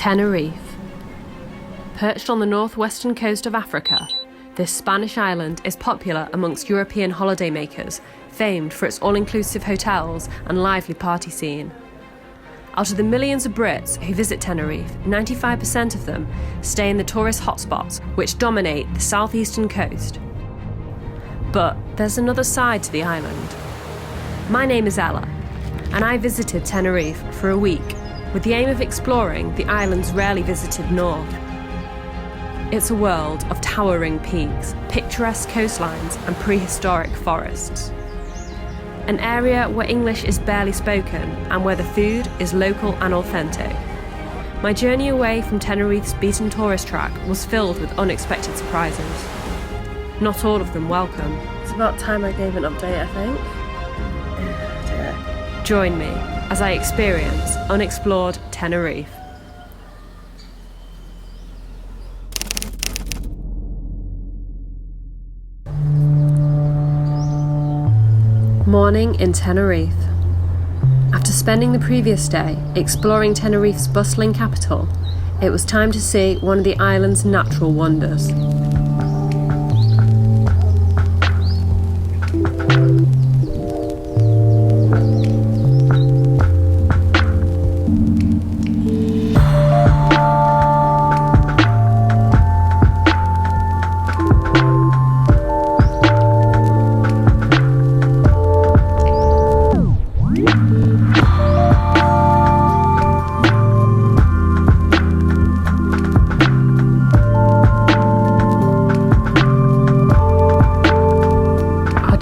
Tenerife. Perched on the northwestern coast of Africa, this Spanish island is popular amongst European holidaymakers, famed for its all-inclusive hotels and lively party scene. Out of the millions of Brits who visit Tenerife, 95% of them stay in the tourist hotspots which dominate the southeastern coast. But there's another side to the island. My name is Ella, and I visited Tenerife for a week with the aim of exploring the island's rarely visited north. It's a world of towering peaks, picturesque coastlines and prehistoric forests. An area where English is barely spoken and where the food is local and authentic. My journey away from Tenerife's beaten tourist track was filled with unexpected surprises. Not all of them welcome. It's about time I gave an update, I think. Join me as I experience unexplored Tenerife. Morning in Tenerife. After spending the previous day exploring Tenerife's bustling capital, it was time to see one of the island's natural wonders.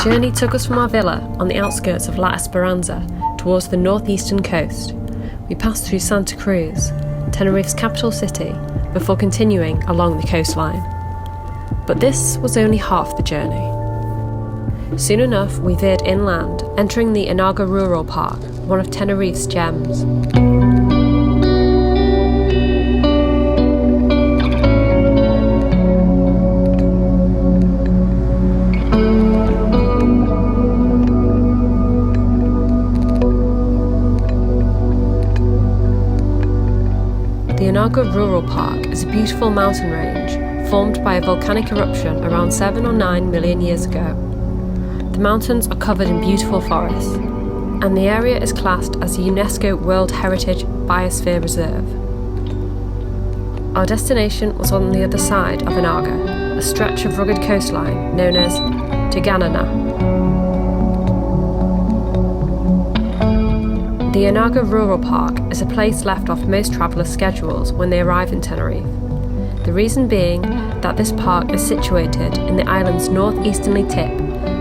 Journey took us from our villa on the outskirts of La Esperanza towards the northeastern coast. We passed through Santa Cruz, Tenerife's capital city, before continuing along the coastline. But this was only half the journey. Soon enough, we veered inland, entering the Anaga Rural Park, one of Tenerife's gems. The Anaga Rural Park is a beautiful mountain range formed by a volcanic eruption around 7 or 9 million years ago. The mountains are covered in beautiful forests, and the area is classed as a UNESCO World Heritage Biosphere Reserve. Our destination was on the other side of Anaga, a stretch of rugged coastline known as Taganana. The Anaga Rural Park is a place left off most travellers' schedules when they arrive in Tenerife. The reason being that this park is situated in the island's northeasterly tip,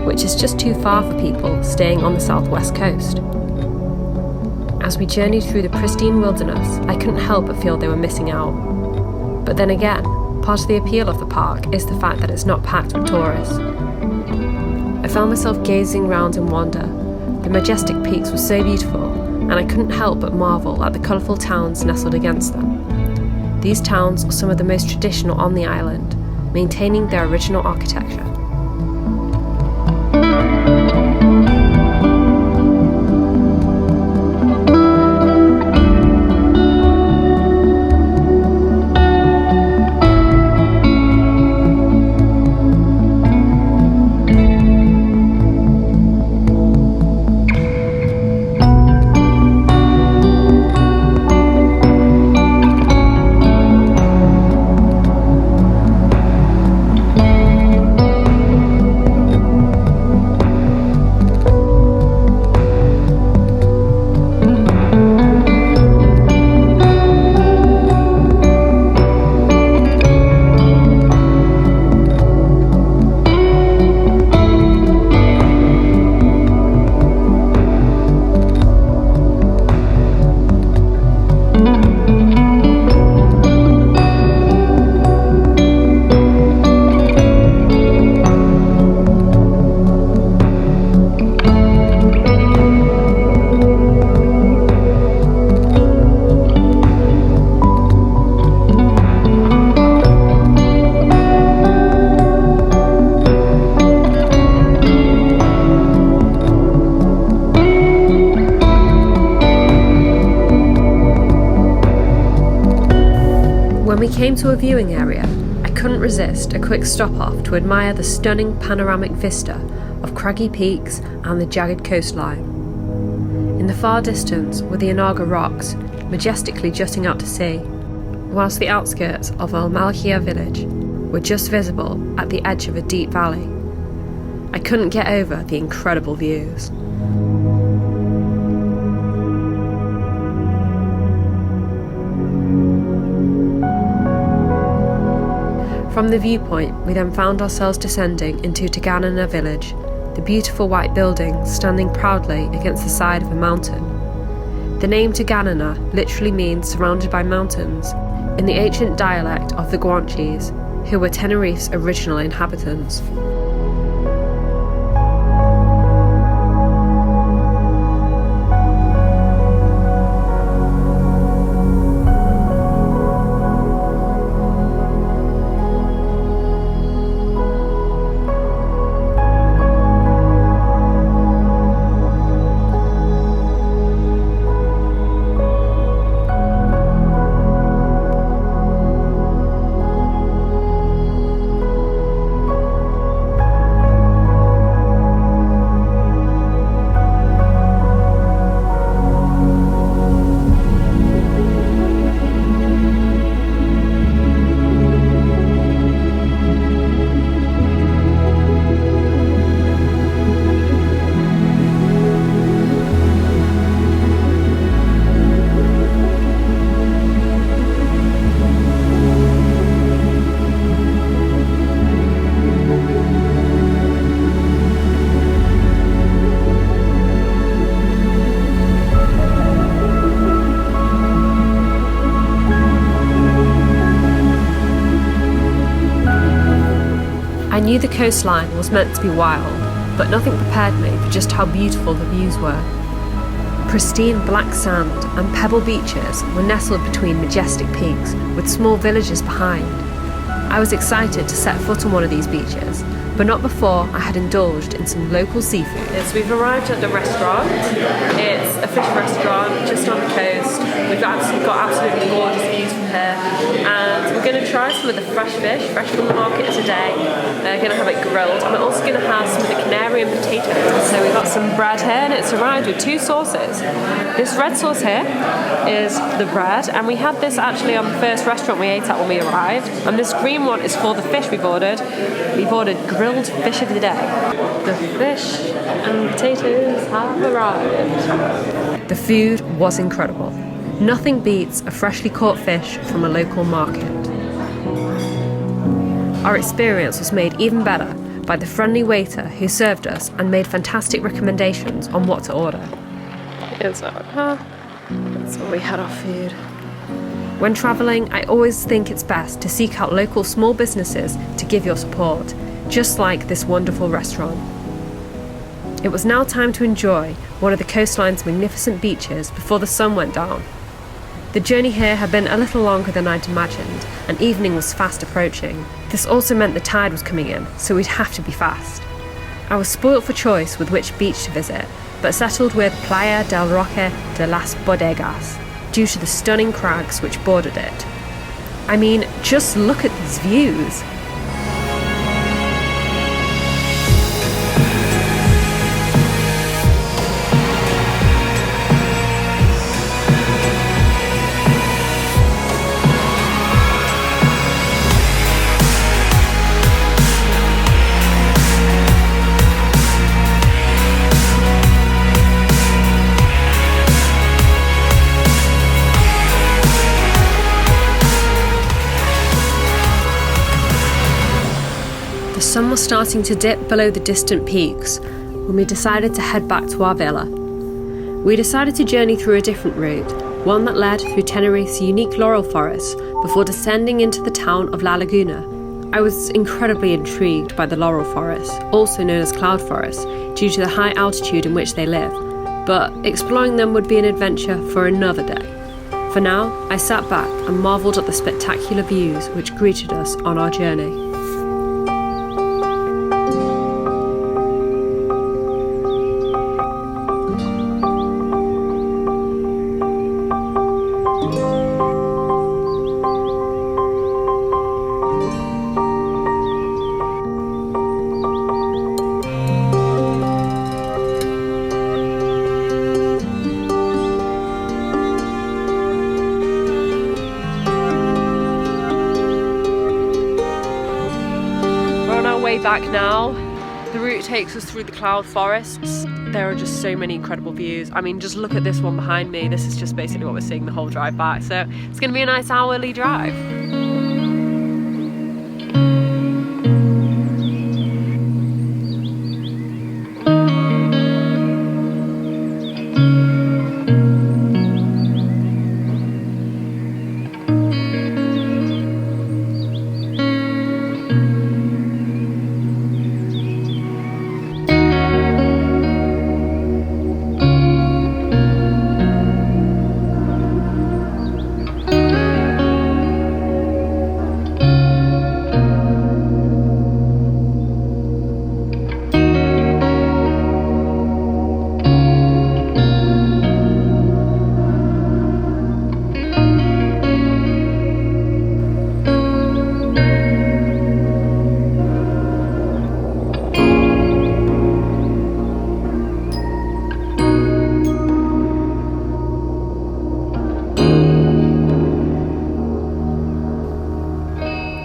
which is just too far for people staying on the southwest coast. As we journeyed through the pristine wilderness, I couldn't help but feel they were missing out. But then again, part of the appeal of the park is the fact that it's not packed with tourists. I found myself gazing round in wonder. The majestic peaks were so beautiful, and I couldn't help but marvel at the colourful towns nestled against them. These towns are some of the most traditional on the island, maintaining their original architecture. we came to a viewing area, I couldn't resist a quick stop-off to admire the stunning panoramic vista of craggy peaks and the jagged coastline. In the far distance were the Anaga rocks, majestically jutting out to sea, whilst the outskirts of Almaciga village were just visible at the edge of a deep valley. I couldn't get over the incredible views. From the viewpoint, we then found ourselves descending into Taganana Village, the beautiful white building standing proudly against the side of a mountain. The name Taganana literally means surrounded by mountains in the ancient dialect of the Guanches, who were Tenerife's original inhabitants. I knew the coastline was meant to be wild, but nothing prepared me for just how beautiful the views were. Pristine black sand and pebble beaches were nestled between majestic peaks with small villages behind. I was excited to set foot on one of these beaches, but not before I had indulged in some local seafood. Yes, we've arrived at the restaurant. It's a fish restaurant just on the coast. We've got absolutely gorgeous views from here, and we're going to try some of the fresh fish, fresh from the market today. We're going to have it grilled, and we're also going to have some of the canary and potatoes. So we've got some bread here, and it's arrived with two sauces. This red sauce here is the bread, and we had this actually on the first restaurant we ate at when we arrived. And this green one is for the fish we've ordered. We've ordered grilled fish of the day. The fish and potatoes have arrived. The food was incredible. Nothing beats a freshly caught fish from a local market. Our experience was made even better by the friendly waiter who served us and made fantastic recommendations on what to order. That's where we had our food. When travelling, I always think it's best to seek out local small businesses to give your support, just like this wonderful restaurant. It was now time to enjoy one of the coastline's magnificent beaches before the sun went down. The journey here had been a little longer than I'd imagined, and evening was fast approaching. This also meant the tide was coming in, so we'd have to be fast. I was spoilt for choice with which beach to visit, but settled with Playa del Roque de las Bodegas, due to the stunning crags which bordered it. I mean, just look at these views! The sun was starting to dip below the distant peaks when we decided to head back to our villa. We decided to journey through a different route, one that led through Tenerife's unique laurel forest before descending into the town of La Laguna. I was incredibly intrigued by the laurel forest, also known as cloud forest, due to the high altitude in which they live, but exploring them would be an adventure for another day. For now, I sat back and marvelled at the spectacular views which greeted us on our journey. back now. The route takes us through the cloud forests. There are just so many incredible views. I mean, just look at this one behind me. This is just basically what we're seeing the whole drive back. So it's going to be a nice hourly drive.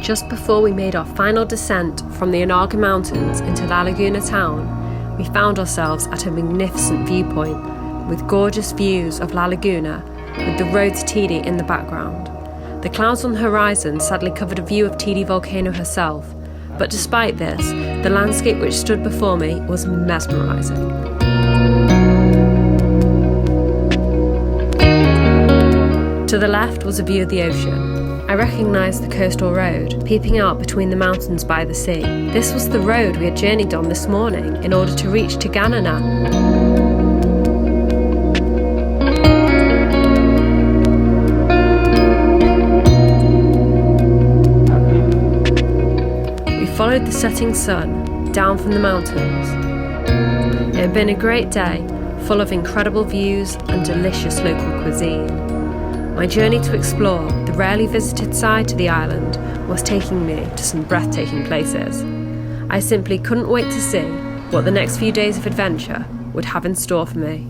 Just before we made our final descent from the Anaga Mountains into La Laguna town, we found ourselves at a magnificent viewpoint with gorgeous views of La Laguna with the road to Tidi in the background. The clouds on the horizon sadly covered a view of Tidi volcano herself, but despite this, the landscape which stood before me was mesmerising. To the left was a view of the ocean. I recognised the coastal road, peeping out between the mountains by the sea. This was the road we had journeyed on this morning in order to reach Taganana. We followed the setting sun down from the mountains. It had been a great day, full of incredible views and delicious local cuisine. My journey to explore the rarely visited side to the island was taking me to some breathtaking places. I simply couldn't wait to see what the next few days of adventure would have in store for me.